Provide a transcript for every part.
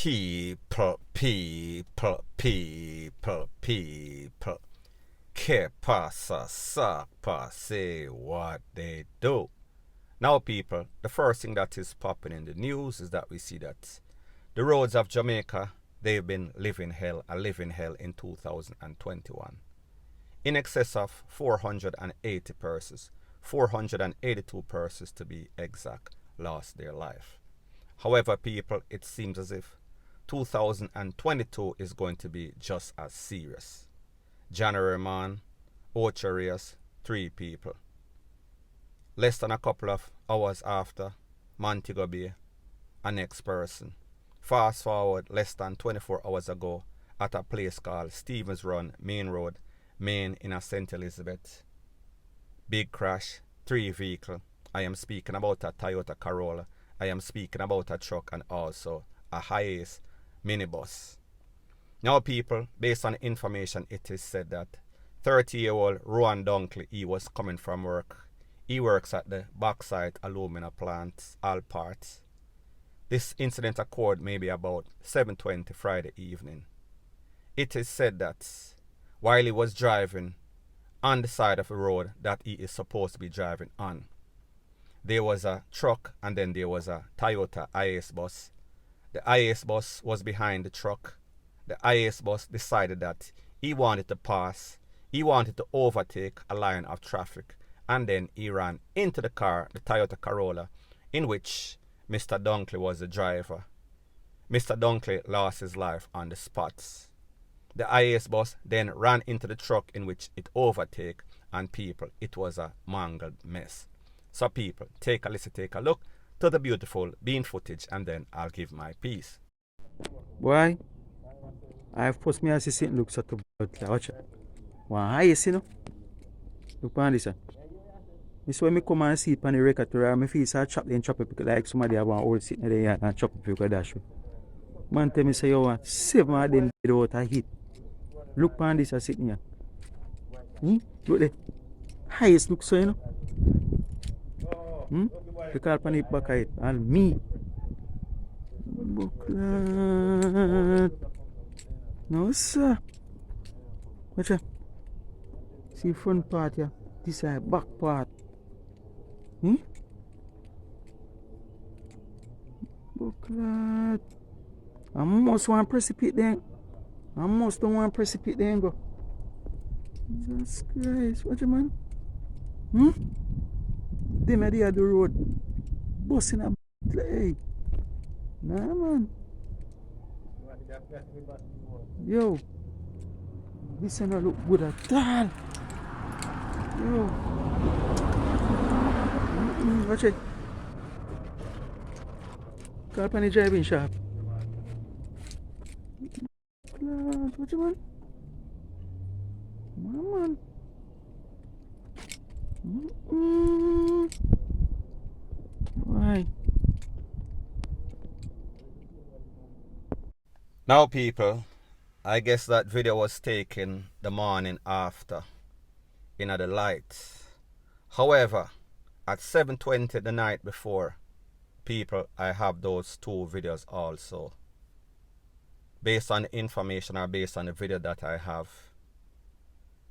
People. Que pasa, sapa, say what they do. Now, people, the first thing that is popping in the news is that we see that the roads of Jamaica, they've been living hell in 2021. In excess of 480 persons, 482 persons to be exact, lost their life. However, people, it seems as if 2022 is going to be just as serious. January man, Ocharias, 3 people. Less than a couple of hours after, Montego Bay, a next person. Fast forward less than 24 hours ago at a place called Stevens Run, Main Road, Main in a St. Elizabeth. Big crash, 3 vehicles. I am speaking about a Toyota Corolla. I am speaking about a truck and also a Hiace minibus. Now, people, based on information, it is said that 30-year-old Rowan Dunkley, he was coming from work. He works at the bauxite alumina plant, all parts. This incident occurred maybe about 7:20 Friday evening. It is said that while he was driving on the side of the road that he is supposed to be driving on, there was a truck and then there was a Toyota Hiace bus. The Hiace bus was behind the truck. The Hiace bus decided that he wanted to pass, he wanted to overtake a line of traffic, and then he ran into the car, the Toyota Corolla, in which Mr. Dunkley was the driver. Mr. Dunkley lost his life on the spot. The Hiace bus then ran into the truck in which it overtake, and people, it was a mangled mess. So people, take a listen, take a look to the beautiful bean footage, and then I'll give my piece. Boy, I've post me assistant looks at the watch it. One Hiace, you know. Look on this. This when me come and see it on the record to my face I chop then chop it because like somebody have one old sitting there and chop it because dash. Man tell me say you want 7 of them dead out a hit. Look on this sitting here. Look there. Hiace look so you know. The car pan it back it and me. Booklet. No sir. Watch out. See front part here. This is back part. Booklet. I must want to precipitate then. I must don't want to precipitate then go. Jesus Christ. What you man? Them are there the road. Busting a play. Nah man. Yo. This ain't look good at all. Yo. Watch it. Call pan the driving shop. What you man? Man. Why? Now, people, I guess that video was taken the morning after, in the light. However, at 7:20 the night before, people, I have those 2 videos also. Based on the information or based on the video that I have,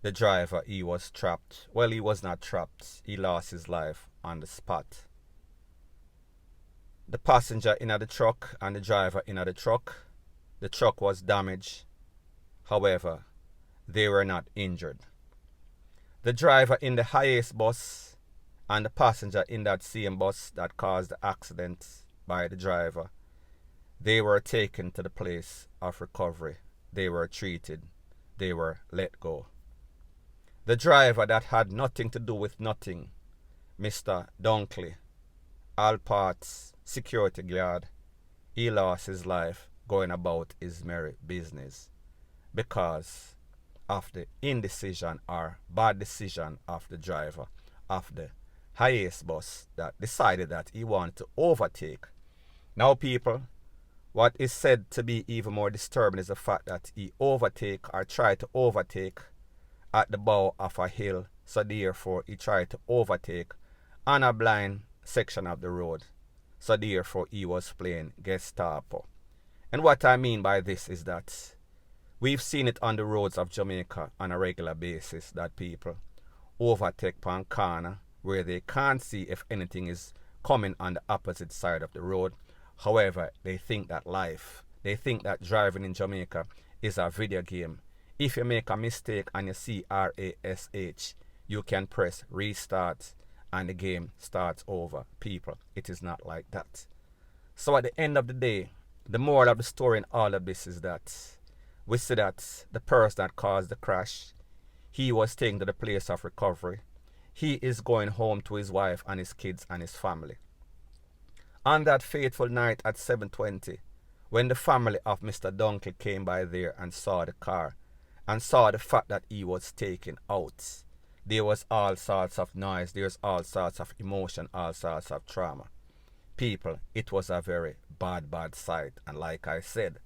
the driver, he was trapped. Well, he was not trapped. He lost his life on the spot. The passenger in the truck and the driver in the truck was damaged. However, they were not injured. The driver in the Hiace bus and the passenger in that same bus that caused the accident by the driver, they were taken to the place of recovery. They were treated. They were let go. The driver that had nothing to do with nothing, Mr. Dunkley, all parts security guard, he lost his life going about his merry business because of the indecision or bad decision of the driver of the Hiace bus that decided that he wanted to overtake. Now, people, what is said to be even more disturbing is the fact that he tried to overtake at the bow of a hill, so therefore he tried to overtake on a blind section of the road, so therefore he was playing Gestapo. And what I mean by this is that we've seen it on the roads of Jamaica on a regular basis that people overtake pan corner where they can't see if anything is coming on the opposite side of the road. However, they think that driving in Jamaica is a video game. If you make a mistake and you see RASH, you can press restart and the game starts over. People, it is not like that. So at the end of the day, the moral of the story in all of this is that we see that the person that caused the crash, he was taken to the place of recovery. He is going home to his wife and his kids and his family. On that fateful night at 7:20, when the family of Mr. Dunkel came by there and saw the car and saw the fact that he was taken out, there was all sorts of noise, there's all sorts of emotion, all sorts of trauma. People, it was a very bad sight. And like I said,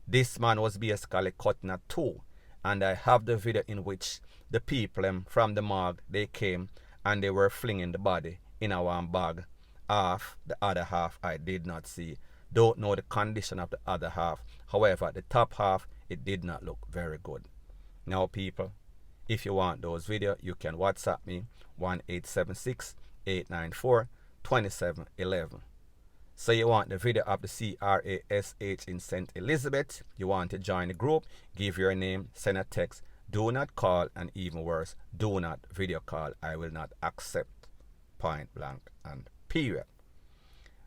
this man was basically cutting a two. And I have the video in which the people from the morgue, they came and they were flinging the body in a one bag. Half, the other half I did not see. Don't know the condition of the other half. However, the top half, it did not look very good. Now people, if you want those videos, you can WhatsApp me 1-876-894-2711. So you want the video of the CRASH in St. Elizabeth, you want to join the group, give your name, send a text, do not call, and even worse, do not video call. I will not accept, point blank and period.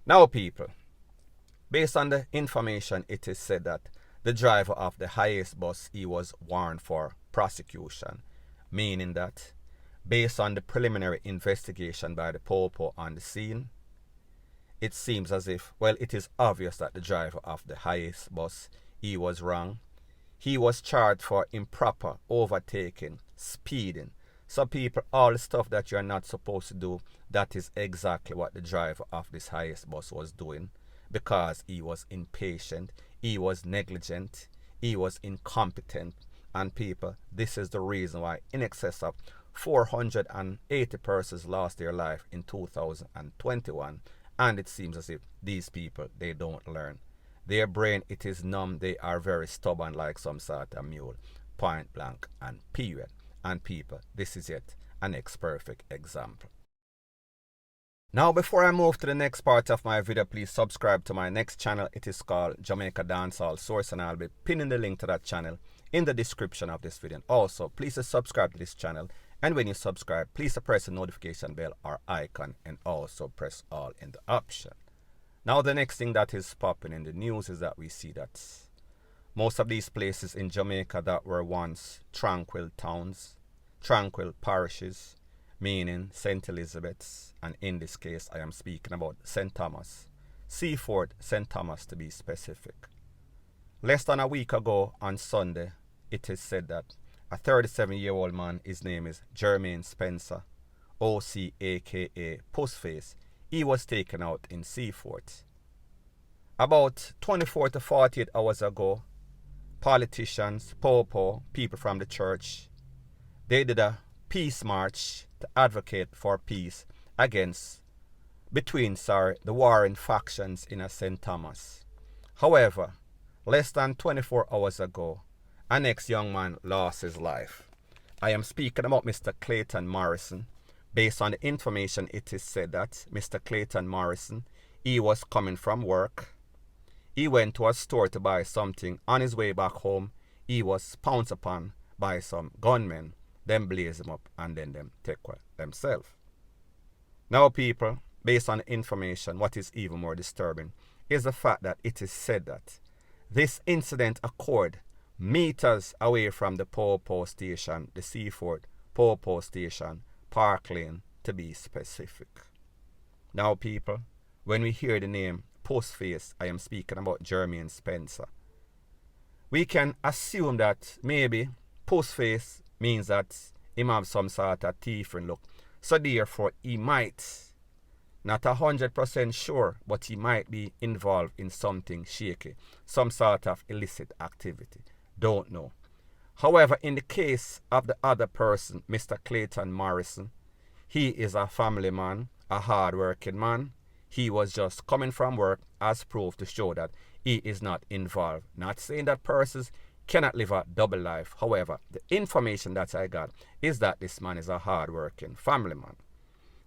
Now people, based on the information, it is said that the driver of the highest bus, he was warned for prosecution, meaning that based on the preliminary investigation by the Popo on the scene, it seems as if, well, it is obvious that the driver of the highest bus, he was wrong. He was charged for improper overtaking, speeding. So people, all the stuff that you're not supposed to do, that is exactly what the driver of this highest bus was doing, because he was impatient, he was negligent, he was incompetent. And people, this is the reason why in excess of 480 persons lost their life in 2021. And it seems as if these people, they don't learn. Their brain, it is numb. They are very stubborn like some sort of mule. Point blank and period. And people, this is yet an next perfect example. Now before I move to the next part of my video, please subscribe to my next channel. It is called Jamaica Dancehall Source, and I'll be pinning the link to that channel in the description of this video. Also, please subscribe to this channel. And when you subscribe, please press the notification bell or icon, and also press all in the option. Now the next thing that is popping in the news is that we see that most of these places in Jamaica that were once tranquil towns, tranquil parishes, meaning St. Elizabeth's, and in this case I am speaking about St. Thomas, Seaford, St. Thomas to be specific. Less than a week ago on Sunday, it is said that a 37-year-old man, his name is Jermaine Spencer, OC aka Pussface, he was taken out in Seaford. About 24 to 48 hours ago, politicians, Popo, people from the church, they did a peace march to advocate for peace between the warring factions in St. Thomas. However, less than 24 hours ago, a next young man lost his life. I am speaking about Mr. CLAYTON Morrison. Based on the information, it is said that Mr. CLAYTON Morrison, he was coming from work. He went to a store to buy something. On his way back home, he was pounced upon by some gunmen. Them blaze him up and then them take themselves. Now people, based on the information, what is even more disturbing is the fact that it is said that this incident occurred meters away from the Popo station, the Seaford Popo station, Park Lane to be specific. Now people, when we hear the name Postface, I am speaking about Jermaine Spencer, we can assume that maybe Postface means that he have some sort of thieving look. So therefore he might, not 100% sure, but he might be involved in something shaky, some sort of illicit activity. Don't know. However, in the case of the other person, Mr. CLAYTON Morrison, he is a family man, a hard-working man. He was just coming from work as proof to show that he is not involved. Not saying that persons cannot live a double life. However, the information that I got is that this man is a hard-working family man.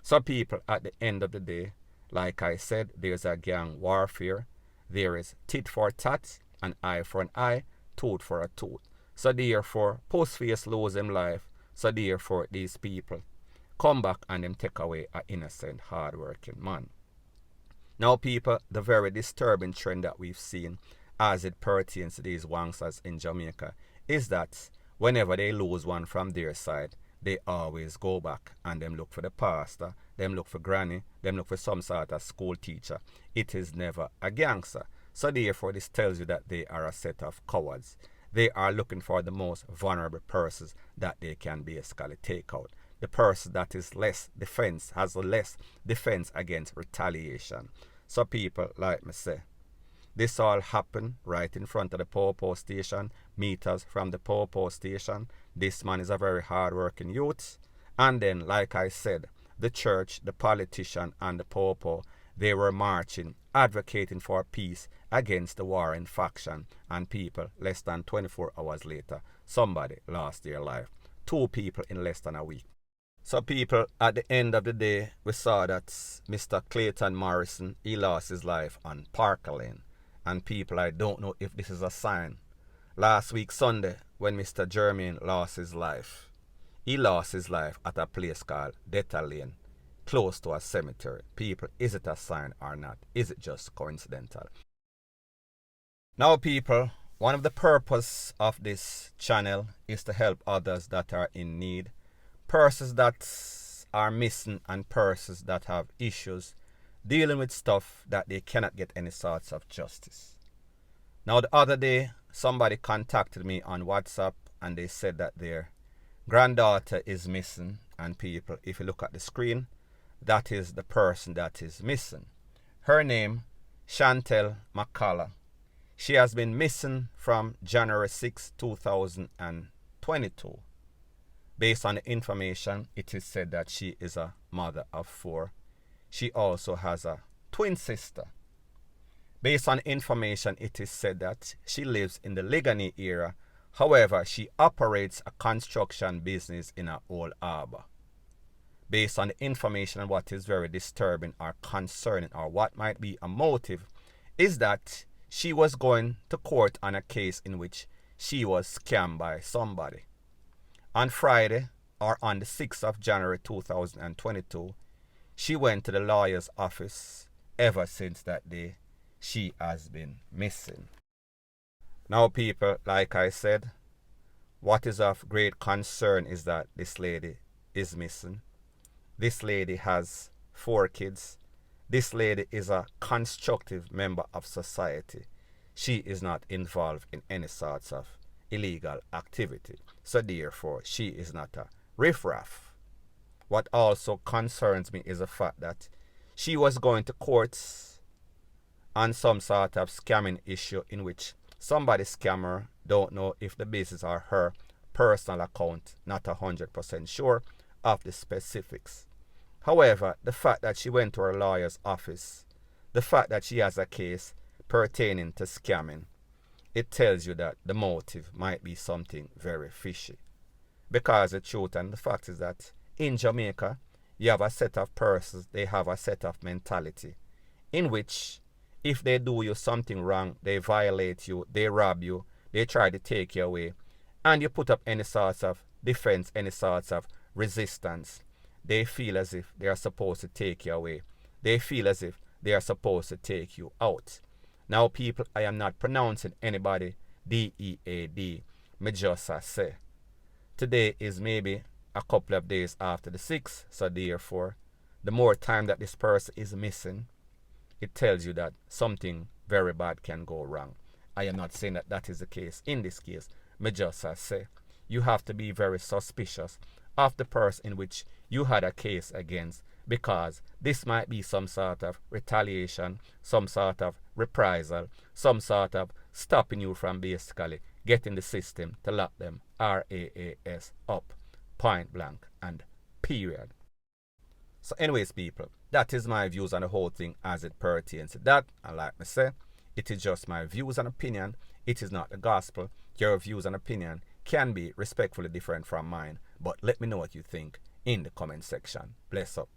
So people, at the end of the day, like I said, there's a gang warfare. There is tit for tat, an eye for an eye, tooth for a tooth. So therefore, Postface lose him life. So therefore, these people come back and them take away an innocent, hard-working man. Now people, the very disturbing trend that we've seen as it pertains to these wanksters in Jamaica is that whenever they lose one from their side, they always go back and them look for the pastor, them look for granny, them look for some sort of school teacher. It is never a gangster. So therefore, this tells you that they are a set of cowards. They are looking for the most vulnerable persons that they can basically take out. The person that is less defense, has less defense against retaliation. So people, like me say, this all happened right in front of the Popo station, meters from the Popo station. This man is a very hard-working youth. And then, like I said, the church, the politician, and the Popo, they were marching, advocating for peace against the warring faction. And people, less than 24 hours later, somebody lost their life. 2 people in less than a week. So people, at the end of the day, we saw that Mr. CLAYTON Morrison, he lost his life on Parker Lane. And people, I don't know if this is a sign. Last week Sunday, when Mr. Jermaine lost his life, he lost his life at a place called Detta Lane, close to a cemetery. People, is it a sign or not? Is it just coincidental? Now people, one of the purpose of this channel is to help others that are in need. Persons that are missing and persons that have issues dealing with stuff that they cannot get any sorts of justice. Now the other day, somebody contacted me on WhatsApp and they said that their granddaughter is missing. And people, if you look at the screen, that is the person that is missing. Her name, Chantel McCullough. She has been missing from January 6, 2022. Based on the information, it is said that she is a mother of 4. She also has a twin sister. Based on information, it is said that she lives in the Ligani area. However, she operates a construction business in a Old Harbor. Based on the information and what is very disturbing or concerning or what might be a motive is that she was going to court on a case in which she was scammed by somebody. On Friday, or on the 6th of January 2022, she went to the lawyer's office. Ever since that day, she has been missing. Now people, like I said, what is of great concern is that this lady is missing. This lady has 4 kids. This lady is a constructive member of society. She is not involved in any sorts of illegal activity. So therefore, she is not a riffraff. What also concerns me is the fact that she was going to courts on some sort of scamming issue in which somebody scammed her, don't know if the business or her personal account, not 100% sure of the specifics. However, the fact that she went to her lawyer's office, the fact that she has a case pertaining to scamming, it tells you that the motive might be something very fishy. Because the truth and the fact is that in Jamaica, you have a set of persons, they have a set of mentality in which if they do you something wrong, they violate you, they rob you, they try to take you away, and you put up any sorts of defense, any sorts of resistance, they feel as if they are supposed to take you away. They feel as if they are supposed to take you out. Now people, I am not pronouncing anybody D-E-A-D. Me just say. Today is maybe a couple of days after the 6th, so therefore, the more time that this person is missing, it tells you that something very bad can go wrong. I am not saying that that is the case. In this case, me just say, you have to be very suspicious of the person in which you had a case against, because this might be some sort of retaliation, some sort of reprisal, some sort of stopping you from basically getting the system to lock them RAAS up, point blank and period. So anyways people, that is my views on the whole thing as it pertains to that. And like I say, It is just my views and opinion. It is not the gospel. Your views and opinion can be respectfully different from mine, but let me know what you think in the comment section. Bless up.